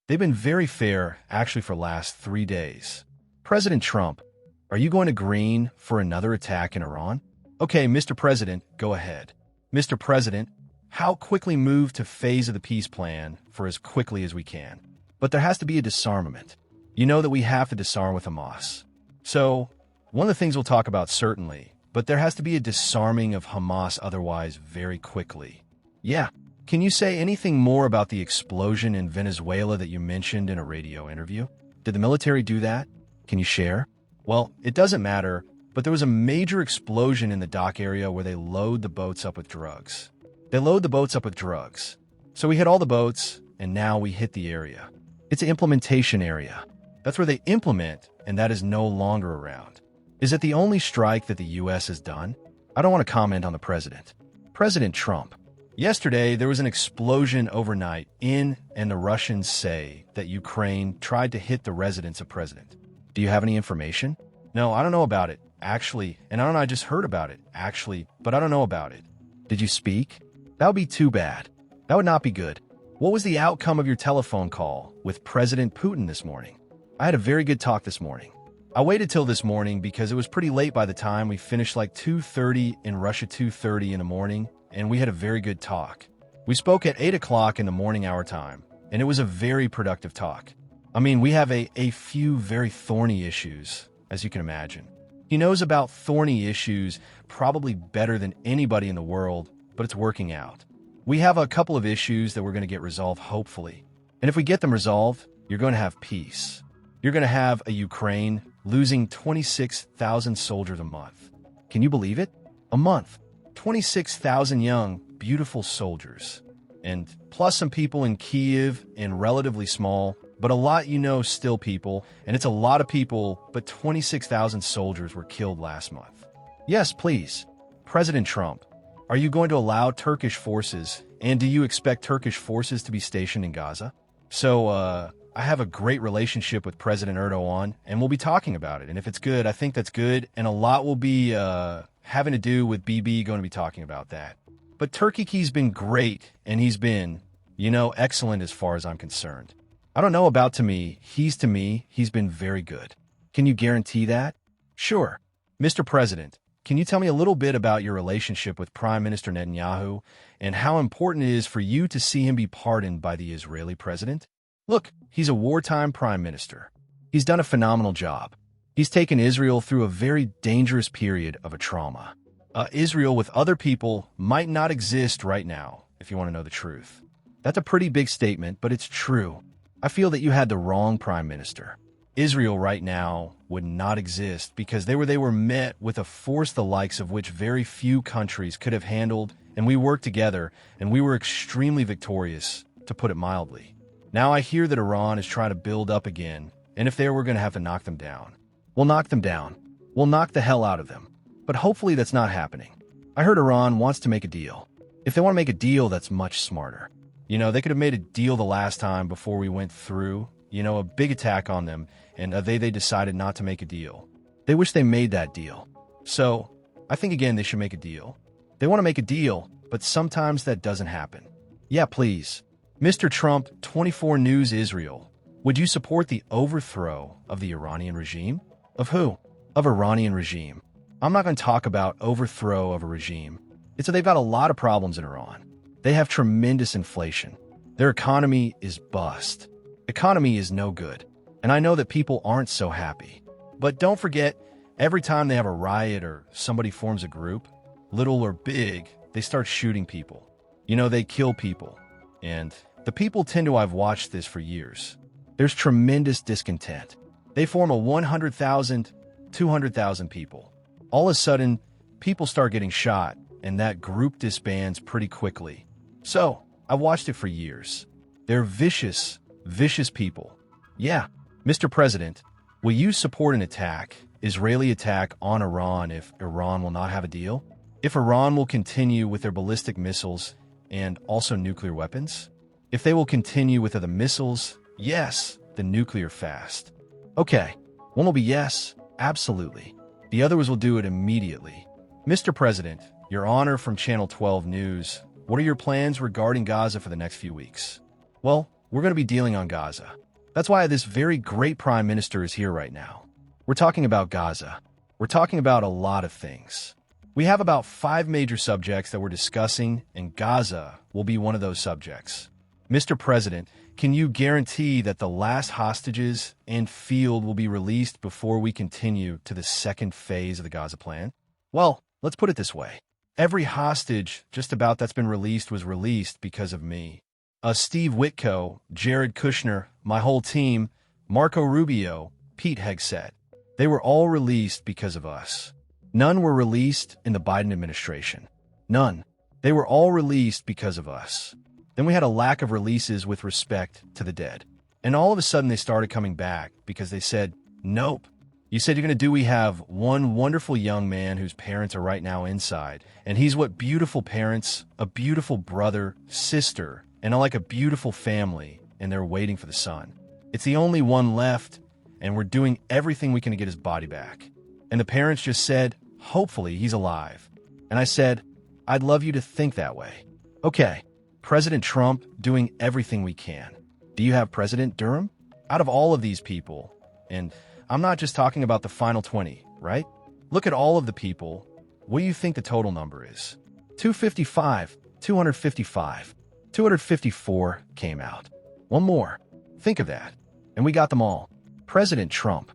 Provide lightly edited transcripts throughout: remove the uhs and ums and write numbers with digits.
They've been very fair, actually, for the last 3 days. President Trump, are you going to green for another attack in Iran? Okay, Mr. President, go ahead. Mr. President, how quickly move to phase of the peace plan for as quickly as we can? But there has to be a disarmament. You know that we have to disarm with Hamas. So, one of the things we'll talk about certainly, but there has to be a disarming of Hamas otherwise very quickly. Yeah. Can you say anything more about the explosion in Venezuela that you mentioned in a radio interview? Did the military do that? Can you share? Well, it doesn't matter, but there was a major explosion in the dock area where they load the boats up with drugs. They load the boats up with drugs. So we hit all the boats, and now we hit the area. It's an implementation area. That's where they implement, and that is no longer around. Is it the only strike that the U.S. has done? I don't want to comment on the president. President Trump. Yesterday, there was an explosion overnight and the Russians say that Ukraine tried to hit the residence of president. Do you have any information? No, I don't know about it, actually, and I just heard about it, actually, but I don't know about it. Did you speak? That would be too bad. That would not be good. What was the outcome of your telephone call with President Putin this morning? I had a very good talk this morning. I waited till this morning because it was pretty late by the time we finished, like 2:30 in Russia, 2:30 in the morning, and we had a very good talk. We spoke at 8 o'clock in the morning our time, and it was a very productive talk. I mean, we have a few very thorny issues, as you can imagine. He knows about thorny issues probably better than anybody in the world, but it's working out. We have a couple of issues that we're going to get resolved, hopefully. And if we get them resolved, you're going to have peace. You're going to have a Ukraine losing 26,000 soldiers a month. Can you believe it? A month. 26,000 young, beautiful soldiers. And plus some people in Kyiv and relatively small, but a lot still people, and it's a lot of people, but 26,000 soldiers were killed last month. Yes, please. President Trump, are you going to allow Turkish forces, and do you expect Turkish forces to be stationed in Gaza? So, I have a great relationship with President Erdogan, and we'll be talking about it. And if it's good, I think that's good, and a lot will be having to do with BB going to be talking about that. But Turkey's been great, and he's been, excellent as far as I'm concerned. I don't know about to me, he's been very good. Can you guarantee that? Sure. Mr. President, can you tell me a little bit about your relationship with Prime Minister Netanyahu and how important it is for you to see him be pardoned by the Israeli president? Look, he's a wartime prime minister. He's done a phenomenal job. He's taken Israel through a very dangerous period of a trauma. Israel with other people might not exist right now, if you want to know the truth. That's a pretty big statement, but it's true. I feel that you had the wrong prime minister. Israel right now would not exist because they were met with a force the likes of which very few countries could have handled, and we worked together, and we were extremely victorious, to put it mildly. Now I hear that Iran is trying to build up again, and if we're going to have to knock them down. We'll knock them down. We'll knock the hell out of them. But hopefully that's not happening. I heard Iran wants to make a deal. If they want to make a deal, that's much smarter. They could have made a deal the last time before we went through, a big attack on them, and they decided not to make a deal. They wish they made that deal. So, I think again they should make a deal. They want to make a deal, but sometimes that doesn't happen. Yeah, please. Mr. Trump, 24 News Israel. Would you support the overthrow of the Iranian regime? Of who? Of Iranian regime. I'm not going to talk about overthrow of a regime. They've got a lot of problems in Iran. They have tremendous inflation. Their economy is bust. Economy is no good. And I know that people aren't so happy. But don't forget, every time they have a riot or somebody forms a group, little or big, they start shooting people. They kill people. And the people tend to have watched this for years. There's tremendous discontent. They form a 100,000, 200,000 people. All of a sudden, people start getting shot, and that group disbands pretty quickly. So, I've watched it for years. They're vicious, vicious people. Yeah, Mr. President, will you support an Israeli attack on Iran if Iran will not have a deal? If Iran will continue with their ballistic missiles and also nuclear weapons? If they will continue with the missiles, yes, the nuclear fast. Okay, one will be yes, absolutely. The others will do it immediately. Mr. President, Your Honor from Channel 12 News, what are your plans regarding Gaza for the next few weeks? Well, we're going to be dealing on Gaza. That's why this very great prime minister is here right now. We're talking about Gaza. We're talking about a lot of things. We have about 5 major subjects that we're discussing, and Gaza will be one of those subjects. Mr. President, can you guarantee that the last hostages and field will be released before we continue to the second phase of the Gaza plan? Well, let's put it this way. Every hostage just about that's been released was released because of me. Steve Witko, Jared Kushner, my whole team, Marco Rubio, Pete Hegseth. They were all released because of us. None were released in the Biden administration. None. They were all released because of us. Then we had a lack of releases with respect to the dead. And all of a sudden they started coming back because they said, nope. You said you're going to do. We have one wonderful young man whose parents are right now inside. And he's what beautiful parents, a beautiful brother, sister, and like a beautiful family. And they're waiting for the son. It's the only one left. And we're doing everything we can to get his body back. And the parents just said, hopefully he's alive. And I said, I'd love you to think that way. Okay, President Trump doing everything we can. Do you have President Durham? Out of all of these people, and I'm not just talking about the final 20, right? Look at all of the people. What do you think the total number is? 255, 255, 254 came out. One more. Think of that. And we got them all. President Trump,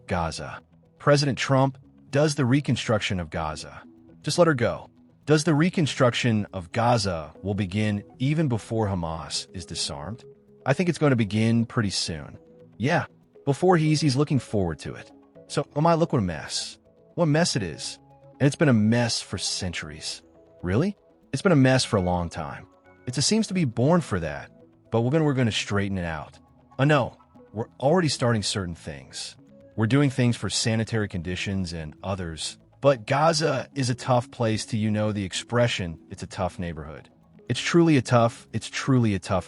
Gaza. President Trump does the reconstruction of Gaza. Just let her go. Does the reconstruction of Gaza will begin even before Hamas is disarmed? I think it's going to begin pretty soon. Yeah, before he's looking forward to it. So, look what a mess. What a mess it is. And it's been a mess for centuries. Really? It's been a mess for a long time. It seems to be born for that, but we're going to straighten it out. No. We're already starting certain things. We're doing things for sanitary conditions and others. But Gaza is a tough place to, the expression, it's a tough neighborhood. It's truly a tough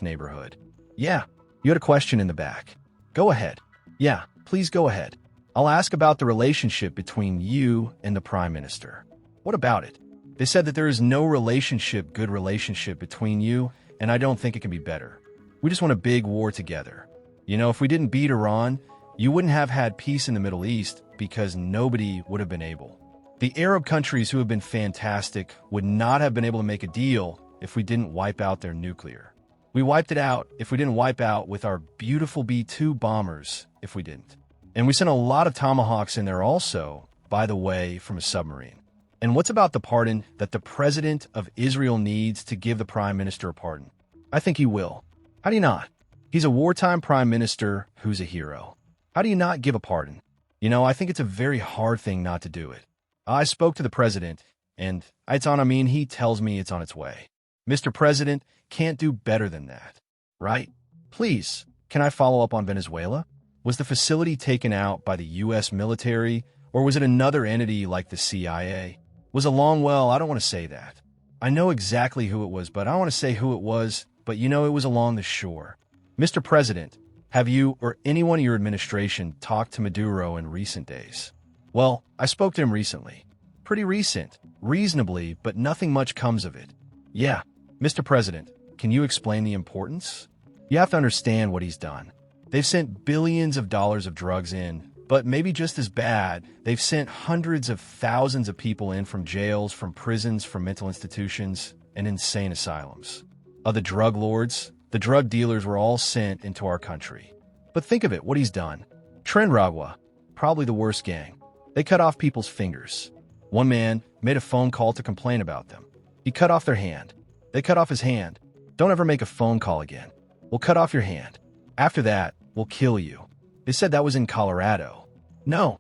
neighborhood. Yeah, you had a question in the back. Go ahead. Yeah, please go ahead. I'll ask about the relationship between you and the Prime Minister. What about it? They said that there is no good relationship between you, and I don't think it can be better. We just want a big war together. If we didn't beat Iran, you wouldn't have had peace in the Middle East because nobody would have been able. The Arab countries who have been fantastic would not have been able to make a deal if we didn't wipe out their nuclear. We wiped it out if we didn't wipe out with our beautiful B-2 bombers if we didn't. And we sent a lot of Tomahawks in there also, by the way, from a submarine. And what's about the pardon that the president of Israel needs to give the prime minister a pardon? I think he will. How do you not? He's a wartime prime minister who's a hero. How do you not give a pardon? I think it's a very hard thing not to do it. I spoke to the president, and he tells me it's on its way. Mr. President can't do better than that, right? Please, can I follow up on Venezuela? Was the facility taken out by the U.S. military, or was it another entity like the CIA? I don't want to say that. I know exactly who it was, but I don't want to say who it was, but it was along the shore. Mr. President, have you or anyone in your administration talked to Maduro in recent days? Well, I spoke to him recently. Pretty recent, reasonably, but nothing much comes of it. Yeah, Mr. President, can you explain the importance? You have to understand what he's done. They've sent billions of dollars of drugs in, but maybe just as bad, they've sent hundreds of thousands of people in from jails, from prisons, from mental institutions, and insane asylums. The drug lords, the drug dealers were all sent into our country. But think of it, what he's done. Trenragua, probably the worst gang. They cut off people's fingers. One man made a phone call to complain about them. He cut off their hand. They cut off his hand. Don't ever make a phone call again. We'll cut off your hand. After that, we'll kill you. They said that was in Colorado. No,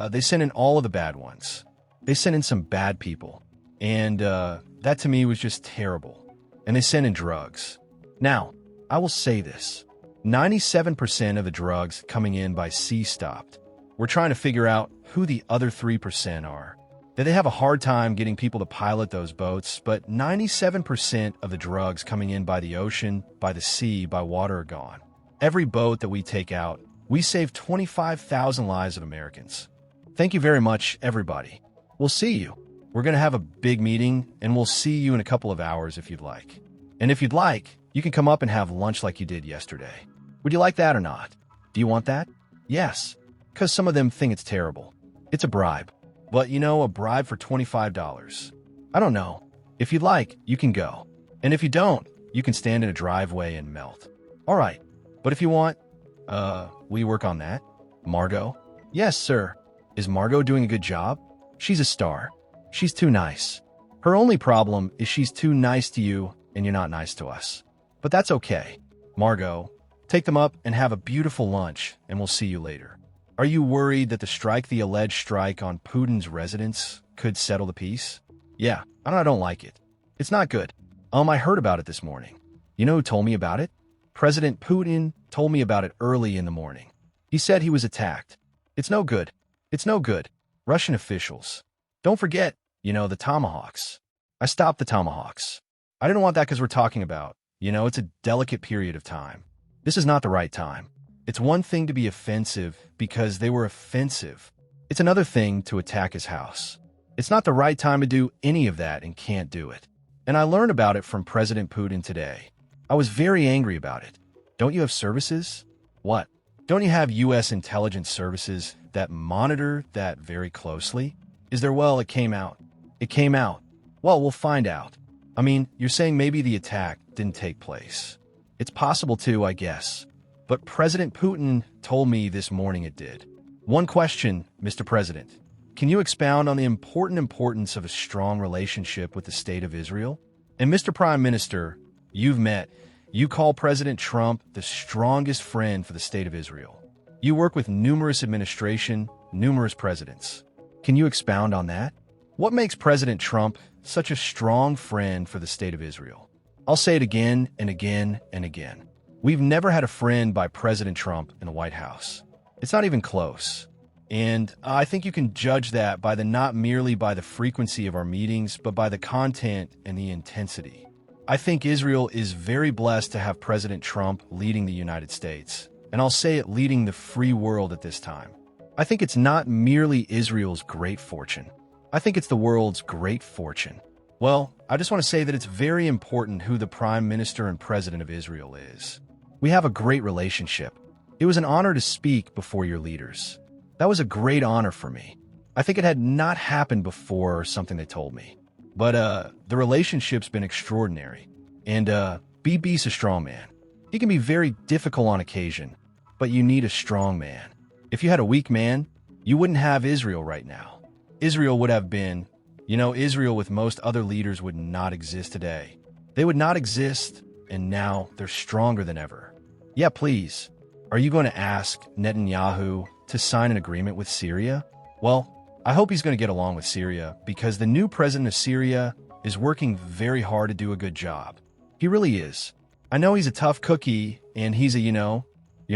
they sent in all of the bad ones. They sent in some bad people. And that to me was just terrible. And they sent in drugs. Now, I will say this. 97% of the drugs coming in by sea stopped. We're trying to figure out who the other 3% are. That they have a hard time getting people to pilot those boats, but 97% of the drugs coming in by the ocean, by the sea, by water are gone. Every boat that we take out, we save 25,000 lives of Americans. Thank you very much, everybody. We'll see you. We're going to have a big meeting, and we'll see you in a couple of hours if you'd like. And if you'd like, You can come up and have lunch like you did yesterday. Would you like that or not? Do you want that? Yes, because some of them think it's terrible. It's a bribe. But a bribe for $25. I don't know. If you'd like, you can go. And if you don't, you can stand in a driveway and melt. All right. But if you want, will you work on that? Margot? Yes, sir. Is Margot doing a good job? She's a star. She's too nice. Her only problem is she's too nice to you and you're not nice to us. But that's okay. Margot, take them up and have a beautiful lunch, and we'll see you later. Are you worried that the alleged strike on Putin's residence could settle the peace? Yeah, I don't like it. It's not good. I heard about it this morning. You know who told me about it? President Putin told me about it early in the morning. He said he was attacked. It's no good. It's no good. Russian officials. Don't forget, the tomahawks. I stopped the tomahawks. I didn't want that because we're talking about, it's a delicate period of time. This is not the right time. It's one thing to be offensive because they were offensive. It's another thing to attack his house. It's not the right time to do any of that and can't do it. And I learned about it from President Putin today. I was very angry about it. Don't you have services? What? Don't you have U.S. intelligence services that monitor that very closely? Is there? Well, it came out. It came out. Well, we'll find out. You're saying maybe the attack didn't take place. It's possible too, I guess. But President Putin told me this morning it did. One question, Mr. President. Can you expound on the importance of a strong relationship with the state of Israel? And Mr. Prime Minister, you've met. You call President Trump the strongest friend for the state of Israel. You work with numerous administration, numerous presidents. Can you expound on that? What makes President Trump such a strong friend for the state of Israel? I'll say it again and again and again. We've never had a friend by President Trump in the White House. It's not even close. And I think you can judge that by not merely by the frequency of our meetings, but by the content and the intensity. I think Israel is very blessed to have President Trump leading the United States. And I'll say it, leading the free world at this time. I think it's not merely Israel's great fortune. I think it's the world's great fortune. Well, I just want to say that it's very important who the Prime Minister and President of Israel is. We have a great relationship. It was an honor to speak before your leaders. That was a great honor for me. I think it had not happened before or something they told me. But the relationship's been extraordinary. And BB's a strong man. He can be very difficult on occasion, but you need a strong man. If you had a weak man, you wouldn't have Israel right now. Israel would have been, Israel with most other leaders would not exist today. They would not exist, and now they're stronger than ever. Yeah, please. Are you going to ask Netanyahu to sign an agreement with Syria? Well, I hope he's going to get along with Syria because the new president of Syria is working very hard to do a good job. He really is. I know he's a tough cookie, and he's you're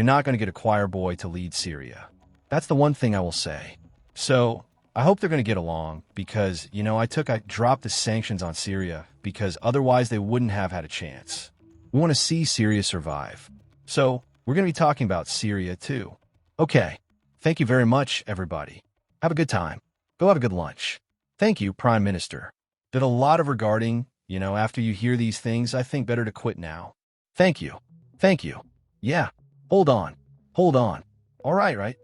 not going to get a choir boy to lead Syria. That's the one thing I will say. So I hope they're going to get along because, I dropped the sanctions on Syria because otherwise they wouldn't have had a chance. We want to see Syria survive. So we're going to be talking about Syria too. Okay. Thank you very much, everybody. Have a good time. Go have a good lunch. Thank you, Prime Minister. Did a lot of regarding, after you hear these things, I think better to quit now. Thank you. Thank you. Yeah. Hold on. Hold on. All right, right?